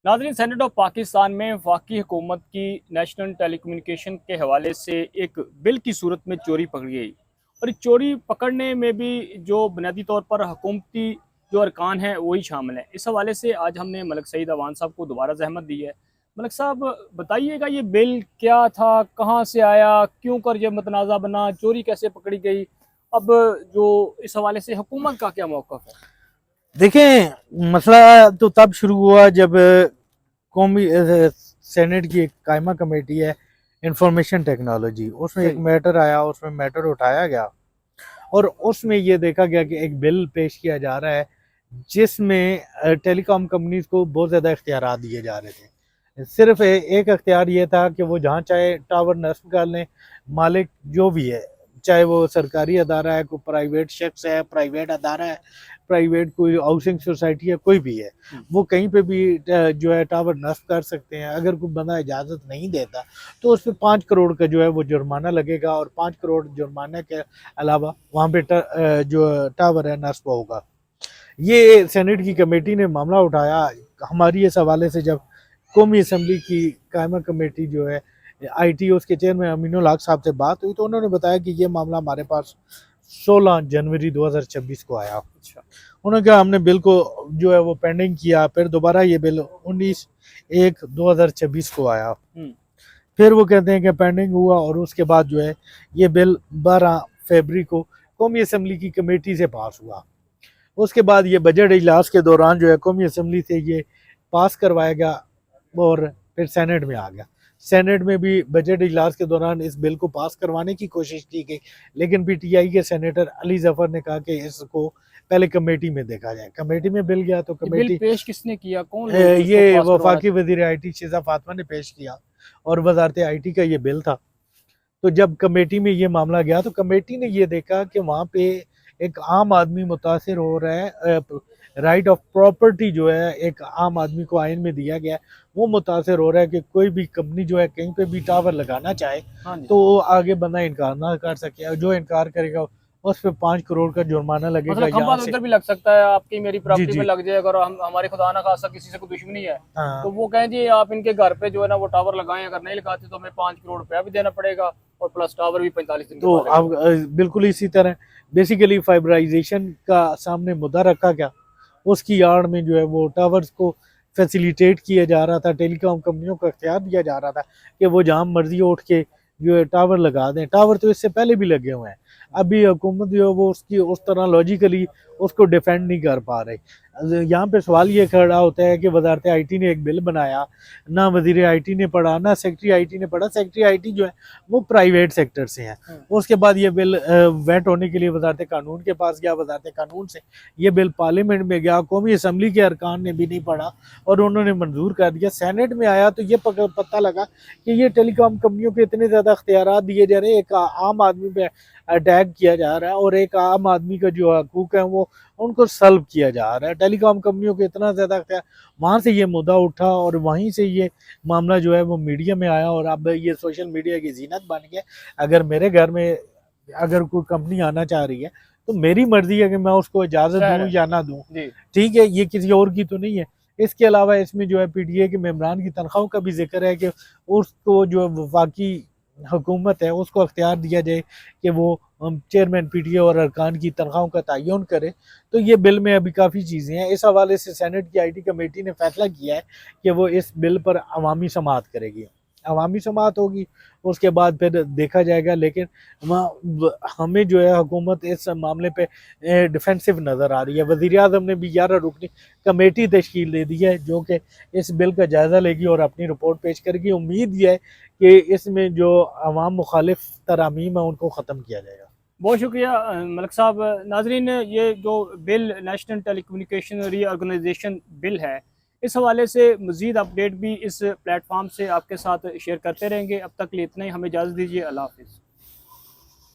नाज़रीन, senate of Pakistan में वफाकी हुकूमत की नेशनल टेलीकम्युनिकेशन के हवाले से एक बिल की सूरत में चोरी पकड़ी गई। और इस चोरी पकड़ने में भी जो बुनियादी तौर पर हुकूमती जो अरकान हैं वही शामिल हैं। इस हवाले से आज हमने मलिक सईद अवान साहब को दोबारा जहमत दी है। मलिक साहब, बताइएगा ये बिल क्या था, कहाँ से आया, क्यों कर ये मतनाज़ा बना, चोरी कैसे पकड़ी गई, अब जो इस हवाले से हुकूमत का क्या मौक़िफ़ है? देखें, मसला तो तब शुरू हुआ जब कौमी सेनेट की एक कायमा कमेटी है इंफॉर्मेशन टेक्नोलॉजी, उसमें एक सही। मैटर आया, उसमें मैटर उठाया गया और उसमें ये देखा गया कि एक बिल पेश किया जा रहा है जिसमें टेलीकॉम कंपनीज को बहुत ज़्यादा इख्तियार दिए जा रहे थे। सिर्फ एक इख्तियार ये था कि वो जहाँ चाहे टावर नस्ब कर लें, मालिक जो भी है, चाहे वो सरकारी अदारा है, कोई प्राइवेट शख्स है, प्राइवेट अदारा है, प्राइवेट कोई हाउसिंग सोसाइटी है, कोई भी है, वो कहीं पे भी जो है टावर नस्ब कर सकते हैं। अगर कोई बंदा इजाज़त नहीं देता तो उस पर 5 करोड़ का जो है वो जुर्माना लगेगा और 5 करोड़ जुर्माने के अलावा वहाँ पे जो टावर है नस्ब होगा। ये सेनेट की कमेटी ने मामला उठाया हमारी इस हवाले से। जब कौमी असम्बली की कायमा कमेटी जो है आईटी, उसके चेयरमैन अमीन उल हक साहब से बात हुई तो उन्होंने बताया कि ये मामला हमारे पास 16 जनवरी 2026 को आया। अच्छा। उन्होंने कहा हमने बिल को जो है वो पेंडिंग किया, फिर दोबारा ये बिल 19/1/2026 को आया। फिर वो कहते हैं कि पेंडिंग हुआ और उसके बाद जो है ये बिल 12 फरवरी को कौमी असम्बली की कमेटी से पास हुआ। उसके बाद ये बजट इजलास के दौरान जो है कौमी असम्बली से ये पास करवाया गया और फिर सेनेट में आ गया। सेनेट में भी बजट इजलास के दौरान इस बिल को पास करवाने की कोशिश की गई, लेकिन पीटीआई के सेनेटर अली जफर ने कहा कि इसको पहले कमेटी में देखा जाए। कमेटी में बिल गया तो ये बिल कमेटी, पेश किसने किया, कौन लोग इसको ये पास करवाना वफाकी चाहते? वजीर IT शिजा फातमा ने पेश किया और वजारत IT का ये बिल था। तो जब कमेटी में ये मामला गया तो कमेटी ने ये देखा कि वहाँ पे एक आम आदमी मुतासिर हो रहा है, राइट ऑफ प्रॉपर्टी जो है एक आम आदमी को आइन में दिया गया है, वो मुतासिर हो रहा है कि कोई भी कंपनी जो है कहीं पे भी टावर लगाना चाहे हाँ जी। तो वो आगे बंदा इनकार ना कर सके, जो इनकार करेगा उस पर 5 करोड़ का जुर्माना लगेगा मतलब खंबा यहाँ तो से। इधर भी लग सकता है, आपकी मेरी जी प्रॉपर्टी पे जी। लग जाएगा और हम हमारे खुदा ना खासा किसी से कोई दुश्मनी है हाँ। तो वो कहें जी आप इनके घर पे जो है ना वो टावर लगाएं, अगर नहीं लगाते तो हमें 5 करोड़ रुपया भी देना पड़ेगा और प्लस टावर भी 45 दिन के तो बाद अब लगेगा। बिल्कुल इसी तरह बेसिकली फाइबराइजेशन का सामने मुद्दा रखा गया। उसकी आड़ में जो है वो टावर्स को फैसिलिटेट किया जा रहा था, टेलीकॉम कंपनियों को अख्तियार दिया जा रहा था कि वो जहाँ मर्जी उठ के जो है टावर लगा दें। टावर तो इससे पहले भी लगे हुए हैं, अभी हुकूमत जो है वो उसकी उस तरह लॉजिकली उसको डिफेंड नहीं कर पा रही। यहाँ पे सवाल ये खड़ा होता है कि वजारत IT ने एक बिल बनाया, ना वजीर IT ने पढ़ा, ना सेक्रेटरी IT ने पढ़ा। सेक्रेटरी IT जो है वो प्राइवेट सेक्टर से हैं। उसके बाद ये बिल वेट होने के लिए वजारत कानून के पास गया, वजारत कानून से ये बिल पार्लियामेंट में गया, कौमी असम्बली के अरकान ने भी नहीं पढ़ा और उन्होंने मंजूर कर दिया। सेनेट में आया तो ये पता लगा कि ये टेलीकॉम कंपनियों के इतने ज़्यादा अख्तियार दिए जा रहे हैं, एक आम आदमी पे अटैक किया जा रहा है और एक आम आदमी का जो हकूक है वो उनको सल्ब किया जा रहा है। टेलीकॉम कंपनियों के इतना ज़्यादा अख्तियार, वहाँ से ये मुद्दा उठा और वहीं से ये मामला जो है वो मीडिया में आया और अब ये सोशल मीडिया की जीनत बन गया। अगर मेरे घर में अगर कोई कंपनी आना चाह रही है तो मेरी मर्जी है कि मैं उसको इजाज़त दूँ या ना दूँ, ठीक है, ये किसी और की तो नहीं है। इसके अलावा इसमें जो है PTA के मेम्बरान की तनख्वाहों का भी जिक्र है कि उसको जो वफाकी हुकूमत है उसको अख्तियार दिया जाए कि वो चेयरमैन PTA और अरकान की तनख्वाहों का तयन करे। तो ये बिल में अभी काफ़ी चीज़ें हैं। इस हवाले से सेनेट की IT कमेटी ने फैसला किया है कि वो इस बिल पर अवामी समाअत करेगी, अवामी समाअत होगी, उसके बाद फिर देखा जाएगा। लेकिन हमें जो है हुकूमत इस मामले पे डिफेंसिव नज़र आ रही है। वज़ीर आज़म ने भी 11 रुकनी कमेटी तश्कील दे दी है जो कि इस बिल का जायज़ा लेगी और अपनी रिपोर्ट पेश करेगी। उम्मीद ये है कि इसमें जो अवाम मुखालिफ तरामीम है उनको ख़त्म किया जाएगा। बहुत शुक्रिया मलिक साहब। नाजरीन, ये जो bill national telecommunication reorganisation bill है, इस हवाले से मज़ीद अपडेट भी इस प्लेटफॉर्म से आपके साथ शेयर करते रहेंगे। अब तक लिए इतना ही, हमें इजाज़त दीजिए। अल्लाह हाफिज़।